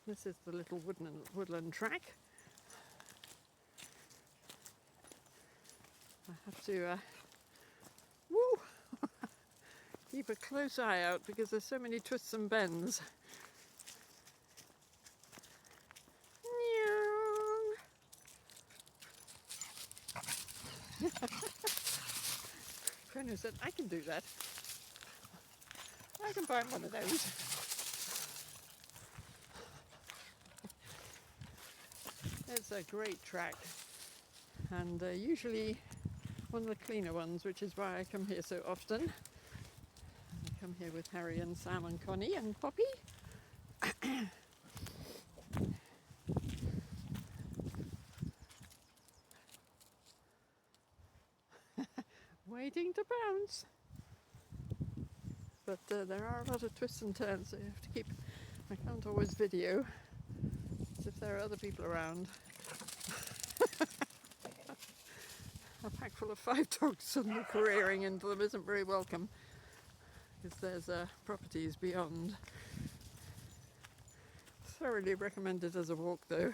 This is the little woodland track. I have to keep a close eye out because there's so many twists and bends. Chrono said, I can do that. I can find one of those. It's a great track, and usually one of the cleaner ones, which is why I come here so often. I come here with Harry and Sam and Connie and Poppy. Waiting to pounce. But there are a lot of twists and turns, so you have to keep... I can't always video, as if there are other people around. A pack full of 5 dogs suddenly careering into them isn't very welcome, because there's properties beyond. Thoroughly recommended as a walk though.